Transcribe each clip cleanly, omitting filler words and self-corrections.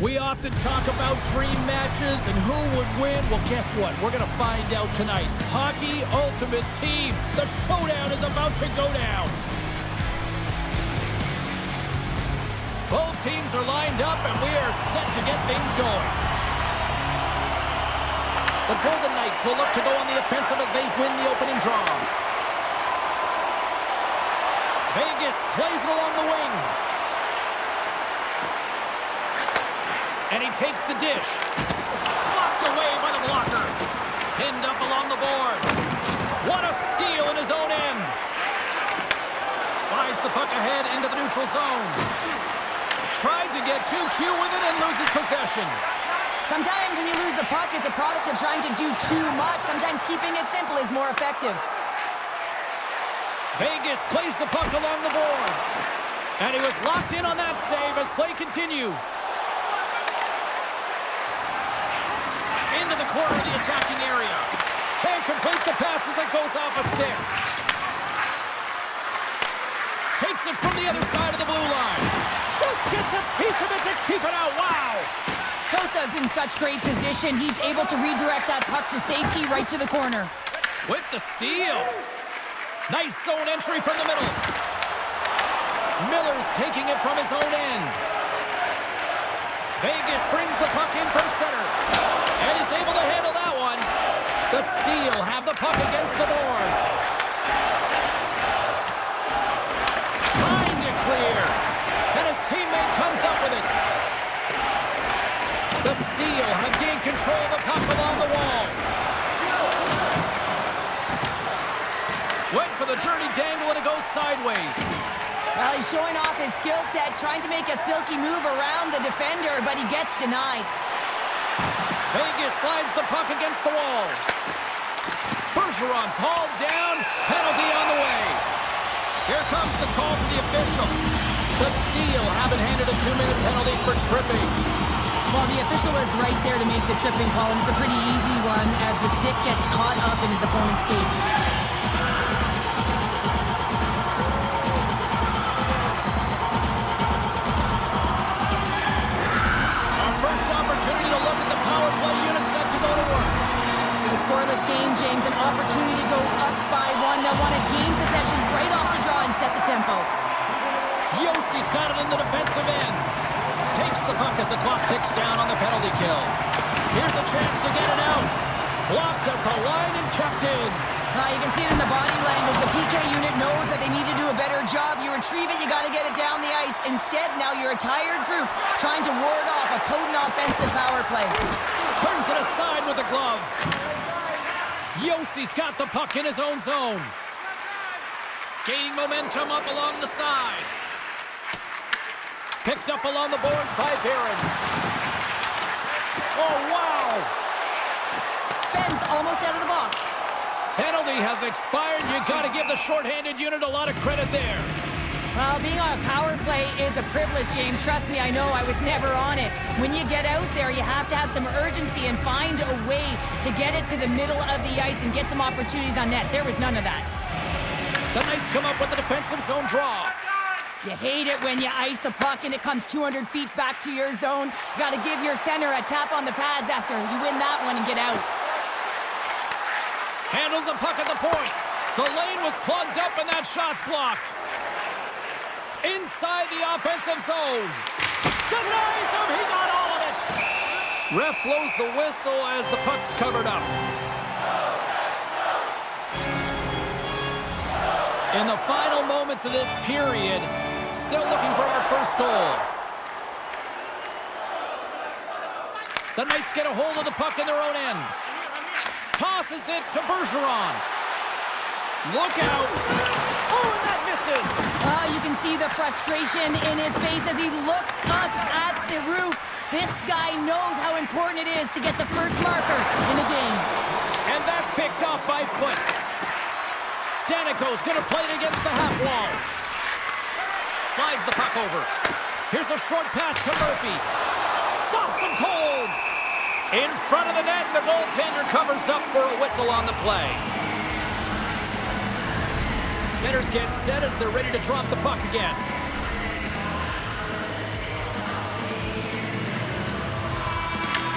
We often talk about dream matches and who would win. Well, guess what? We're going to find out tonight. Hockey Ultimate Team. The showdown is about to go down. Both teams are lined up, and we are set to get things going. The Golden Knights will look to go on the offensive as they win the opening draw. Vegas plays it along the wing. And he takes the dish. Slopped away by the blocker. Pinned up along the boards. What a steal in his own end. Slides the puck ahead into the neutral zone. Tried to get too cute with it and loses possession. Sometimes when you lose the puck, it's a product of trying to do too much. Sometimes keeping it simple is more effective. Vegas plays the puck along the boards. And he was locked in on that save as play continues. Into the corner of the attacking area. Can't complete the pass as it goes off a stick. Takes it from the other side of the blue line. Just gets a piece of it to keep it out. Wow! Kosa's in such great position. He's able to redirect that puck to safety right to the corner. With the steal. Nice zone entry from the middle. Miller's taking it from his own end. Vegas brings the puck in from center. And is able to handle that one. The Steel have the puck against the boards. Trying to clear. And his teammate comes up with it. The Steel have gained control of the puck along the wall. Went for the dirty dangle and it goes sideways. Well, he's showing off his skill set, trying to make a silky move around the defender, but he gets denied. Vegas slides the puck against the wall. Bergeron's hauled down. Penalty on the way. Here comes the call to the official. The Steel have been handed a 2-minute penalty for tripping. Well, the official was right there to make the tripping call, and it's a pretty easy one as the stick gets caught up in his opponent's skates. Scoreless game, James. An opportunity to go up by one. They'll want to gain possession right off the draw and set the tempo. Yossi's got it in the defensive end. Takes the puck as the clock ticks down on the penalty kill. Here's a chance to get it out. Blocked at the line and kept in. You can see it in the body language. The PK unit knows that they need to do a better job. You retrieve it, you got to get it down the ice. Instead, now you're a tired group trying to ward off a potent offensive power play. Turns it aside with the glove. Yossi's got the puck in his own zone. Gaining momentum up along the side. Picked up along the boards by Barron. Oh, wow! Ben's almost out of the box. Penalty has expired. You got to give the shorthanded unit a lot of credit there. Well, being on a power play is a privilege, James. Trust me, I know. I was never on it. When you get out there, you have to have some urgency and find a way to get it to the middle of the ice and get some opportunities on net. There was none of that. The Knights come up with the defensive zone draw. You hate it when you ice the puck and it comes 200 feet back to your zone. You got to give your center a tap on the pads after you win that one and get out. Handles the puck at the point. The lane was plugged up and that shot's blocked. Inside the offensive zone. Denies him. He got all of it. Ref blows the whistle as the puck's covered up. In the final moments of this period, still looking for our first goal. The Knights get a hold of the puck in their own end. Tosses it to Bergeron. Look out. Oh, and that misses. You can see the frustration in his face as he looks up at the roof. This guy knows how important it is to get the first marker in a game. And that's picked off by Foot. Danico's going to play it against the half wall. Slides the puck over. Here's a short pass to Murphy. Stops him cold. In front of the net, and the goaltender covers up for a whistle on the play. Centers get set as they're ready to drop the puck again.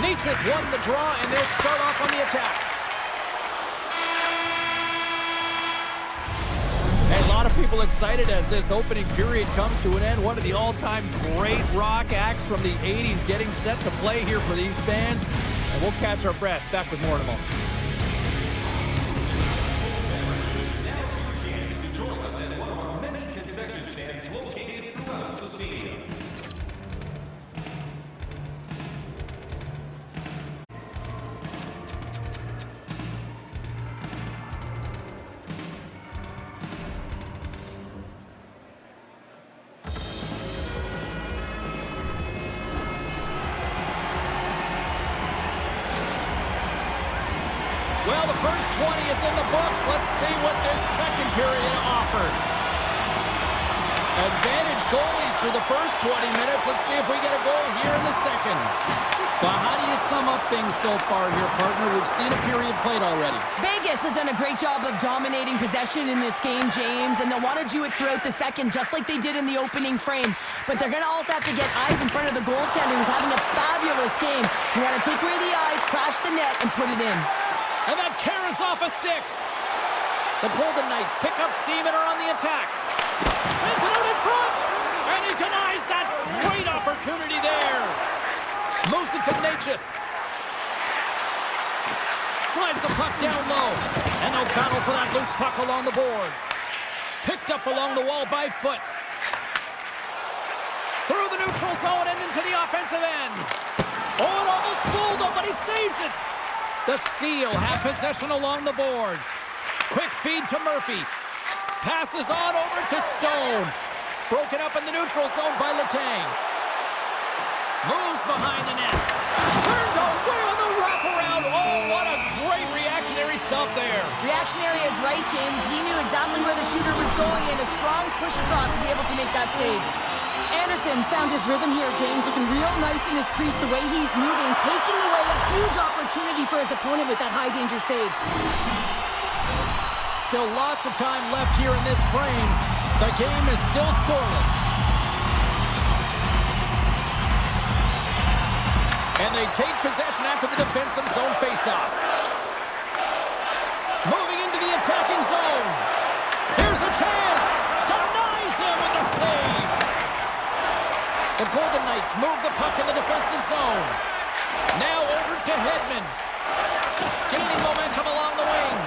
Nietzsche's won the draw, and they'll start off on the attack. A lot of people excited as this opening period comes to an end. One of the all-time great rock acts from the 80s getting set to play here for these fans. And we'll catch our breath. Back with more in a moment. Well, the first 20 is in the books. Let's see what this second period offers. Advantage goalies through the first 20 minutes. Let's see if we get a goal here in the second. Well, how do you sum up things so far here, partner? We've seen a period played already. Vegas has done a great job of dominating possession in this game, James, and they'll want to do it throughout the second, just like they did in the opening frame. But they're going to also have to get eyes in front of the goaltender, who's having a fabulous game. You want to take away the eyes, crash the net, and put it in. And that carries off a stick. The Golden Knights pick up steam and are on the attack. Sends it out in front. And he denies that great opportunity there. Moves it to Natchez. Slides the puck down low. And they'll battle for that loose puck along the boards. Picked up along the wall by Foot. Through the neutral zone and into the offensive end. Oh, it almost fooled him, but he saves it. The Steel have possession along the boards. Quick feed to Murphy. Passes on over to Stone. Broken up in the neutral zone by Letang. Moves behind the net. Turned away on the wraparound. Oh, what a great reactionary stop there. Reactionary is right, James. He knew exactly where the shooter was going, and a strong push across to be able to make that save. Anderson's found his rhythm here, James, looking real nice in his crease the way he's moving, taking away a huge opportunity for his opponent with that high-danger save. Still lots of time left here in this frame. The game is still scoreless. And they take possession after the defensive zone faceoff. Moving into the attacking zone. Here's a chance. Denies him with the save. The Golden Knights move the puck in the defensive zone. Now over to Hedman. Gaining momentum along the wing.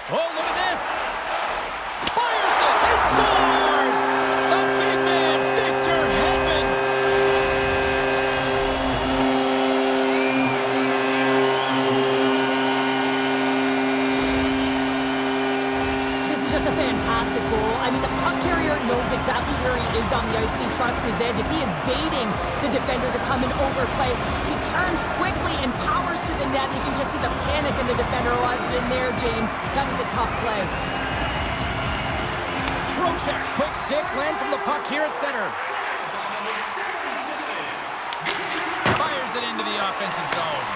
Oh, look at this. Fires it. He scores. The big man, Victor Hedman. This is just a fantastic goal. I mean, the puck carrier knows exactly where he is on the ice, and he trusts his edge as he is baiting the defender to come and overplay. He turns quickly and powers to the net. You can just see the panic in the defender. Oh, I've been there, James. That is a tough play. Trocheck's quick stick lands from the puck here at center. Fires it into the offensive zone.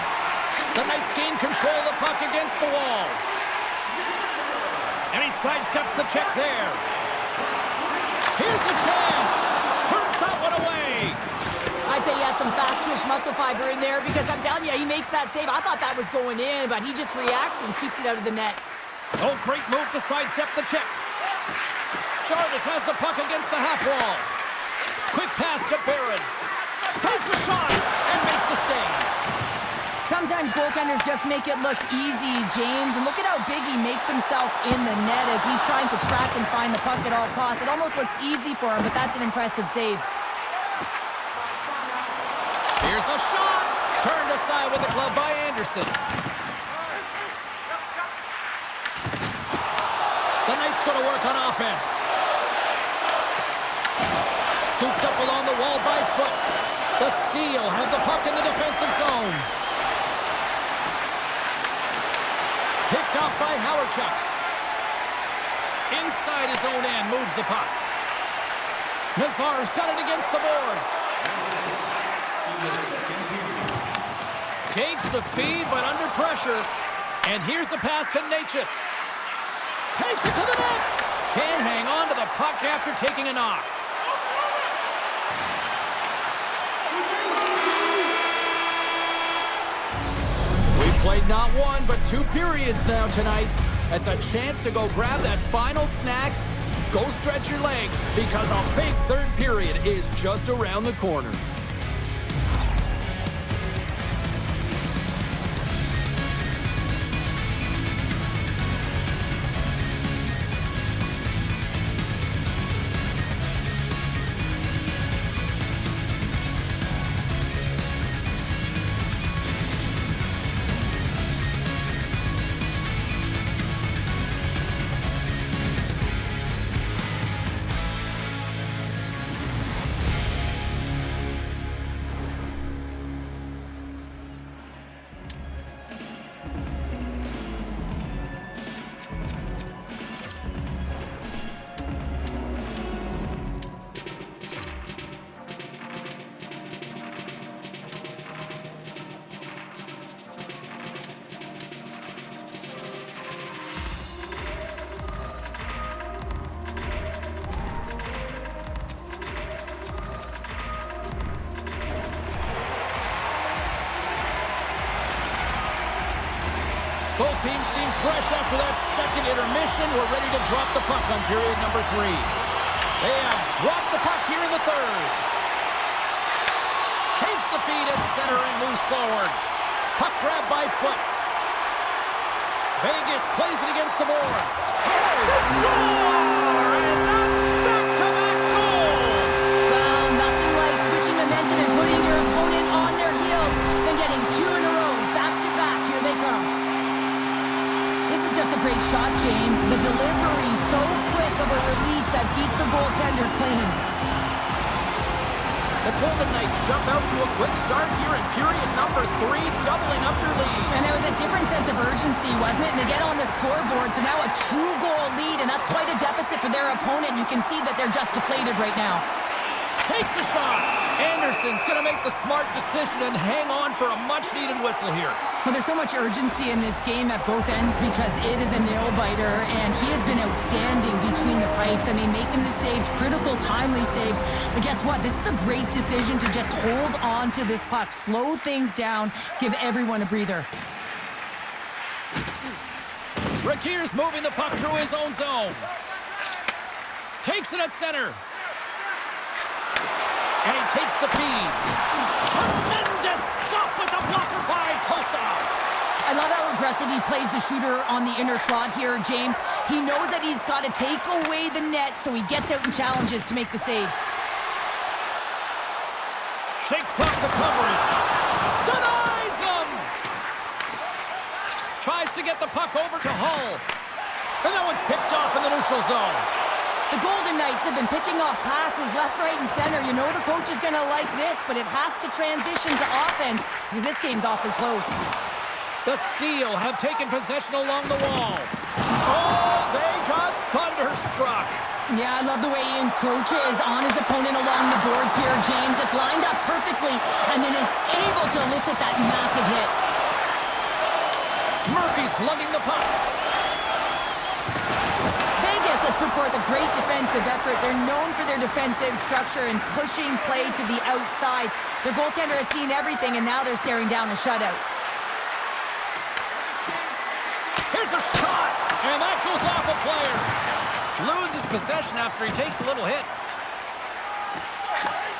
The Knights gain control of the puck against the wall. And he sidesteps the check there. Here's a chance. Turns that one away. I'd say he has some fast twitch muscle fiber in there, because I'm telling you, he makes that save. I thought that was going in, but he just reacts and keeps it out of the net. Oh, great move to sidestep the check. Jarvis has the puck against the half wall. Quick pass to Barron. Takes a shot and makes the save. Sometimes goaltenders just make it look easy, James, and look at how big he makes himself in the net as he's trying to track and find the puck at all costs. It almost looks easy for him, but that's an impressive save. Here's a shot. Turned aside with the glove by Anderson. The Knights go to work on offense. Scooped up along the wall by Foot. The Steel have the puck in the defensive zone. Picked off by Howardchuk. Inside his own end, moves the puck. Nazar's got it against the boards. Takes the feed, but under pressure. And here's the pass to Natchez. Takes it to the net. Can't hang on to the puck after taking a knock. Played not one, but 2 periods now tonight. It's a chance to go grab that final snack. Go stretch your legs, because a big third period is just around the corner. Both teams seem fresh after that second intermission. We're ready to drop the puck on period number 3. They have dropped the puck here in the third. Takes the feed at center and moves forward. Puck grab by Foot. Vegas plays it against the boards. Oh, score! And that's back-to-back goals! Well, nothing like switching momentum and putting your opponent on their heels, then getting 2 in a row. Back-to-back, here they come. This is just a great shot, James. The delivery, so quick of a release that beats the goaltender clean. The Golden Knights jump out to a quick start here in period number 3, doubling up their lead. And there was a different sense of urgency, wasn't it? And they get on the scoreboard, so now a 2-goal lead, and that's quite a deficit for their opponent. You can see that they're just deflated right now. Takes a shot. Anderson's going to make the smart decision and hang on for a much-needed whistle here. Well, there's so much urgency in this game at both ends because it is a nail-biter, and he has been outstanding between the pipes. I mean, making the saves, critical, timely saves. But guess what? This is a great decision to just hold on to this puck, slow things down, give everyone a breather. Rakir's moving the puck through his own zone. Takes it at center. And he takes the feed. Tremendous stop with the blocker by Kosa. I love how aggressive he plays the shooter on the inner slot here, James. He knows that he's got to take away the net, so he gets out and challenges to make the save. Shakes off the coverage. Denies him. Tries to get the puck over to Hull. And that one's picked off in the neutral zone. The Golden Knights have been picking off passes left, right, and center. You know the coach is going to like this, but it has to transition to offense because this game's awfully close. The Steel have taken possession along the wall. Oh, they got thunderstruck. Yeah, I love the way he encroaches on his opponent along the boards here, James. Just lined up perfectly and then is able to elicit that massive hit. Murphy's lugging the puck. Vegas has put forth a great defensive effort. They're known for their defensive structure and pushing play to the outside. The goaltender has seen everything, and now they're staring down a shutout. Here's a shot, and that goes off a player. Loses possession after he takes a little hit.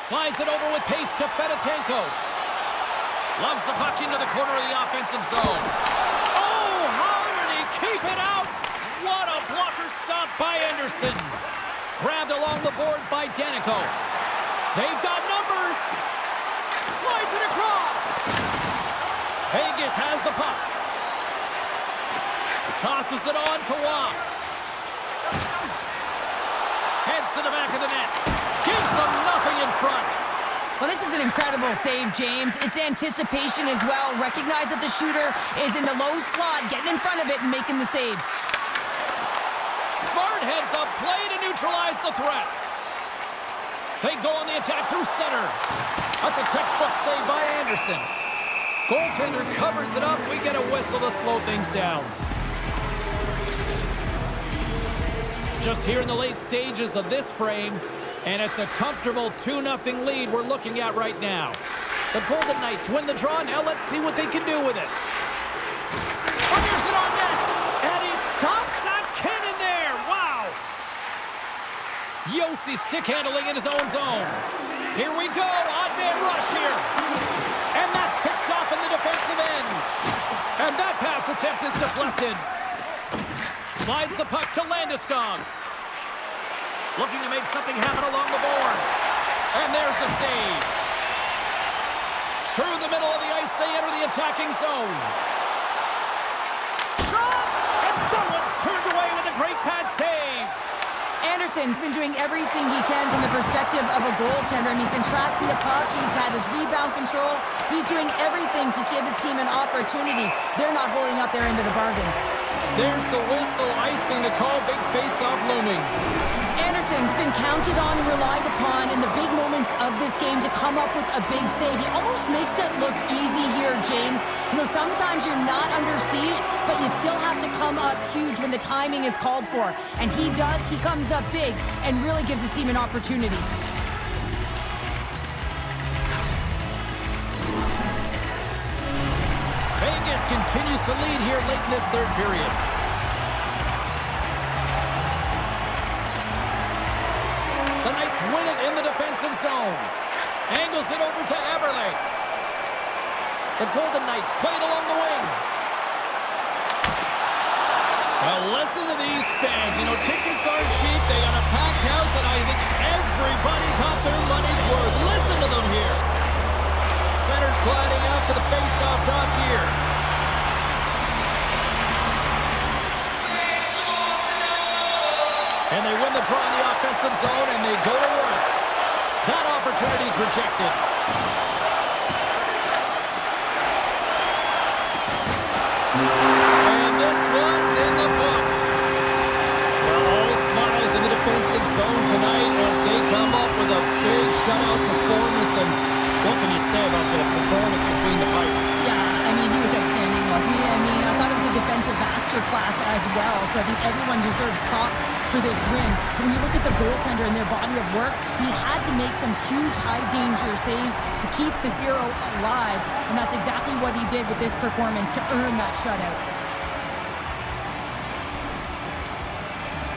Slides it over with pace to Fedotenko. Loves the puck into the corner of the offensive zone. Oh, how did he keep it out? What a blocker stop by Anderson. Grabbed along the boards by Danico. They've got numbers. Slides it across. Vegas has the puck. Tosses it on to Waugh. Heads to the back of the net. Gives them nothing in front. Well, this is an incredible save, James. It's anticipation as well. Recognize that the shooter is in the low slot, getting in front of it and making the save. Smart heads up play to neutralize the threat. They go on the attack through center. That's a textbook save by Anderson. Goaltender covers it up. We get a whistle to slow things down. Just here in the late stages of this frame, and it's a comfortable 2-0 lead we're looking at right now. The Golden Knights win the draw. Now let's see what they can do with it. Yossi stick handling in his own zone. Here we go. Odd man rush here. And that's picked off in the defensive end. And that pass attempt is deflected. Slides the puck to Landeskog. Looking to make something happen along the boards. And there's the save. Through the middle of the ice, they enter the attacking zone. Shot! And that one's turned away with a great pad save. Anderson's been doing everything he can from the perspective of a goaltender, and he's been tracking the puck. He's had his rebound control. He's doing everything to give his team an opportunity. They're not holding up their end of the bargain. There's the whistle, icing the call, big face-off looming. Anderson's been counted on and relied upon in the big moments of this game to come up with a big save. He almost makes it look easy here, James. You know, sometimes you're not under siege, but you still have to come up huge when the timing is called for. And he does. He comes up big and really gives his team an opportunity. Vegas continues to lead here late in this third period. The Knights win it in the defensive zone. Angles it over to Eberle. The Golden Knights play it along the wing. Well, listen to these fans. You know, tickets aren't cheap. They got a packed house, and I think everybody got their money's worth. Listen to them here. Center's gliding out to the face-off dots here. And they win the draw in the offensive zone, and they go to work. That opportunity's rejected. And this one's in the books. Well, all smiles in the defensive zone tonight as they come up with a big shutout performance. And what can you say about the performance between the pipes? Yeah, I mean, he was outstanding, wasn't he? I mean, I thought it was a defensive masterclass as well, so I think everyone deserves props for this win. When you look at the goaltender and their body of work, he had to make some huge high-danger saves to keep the zero alive, and that's exactly what he did with this performance to earn that shutout.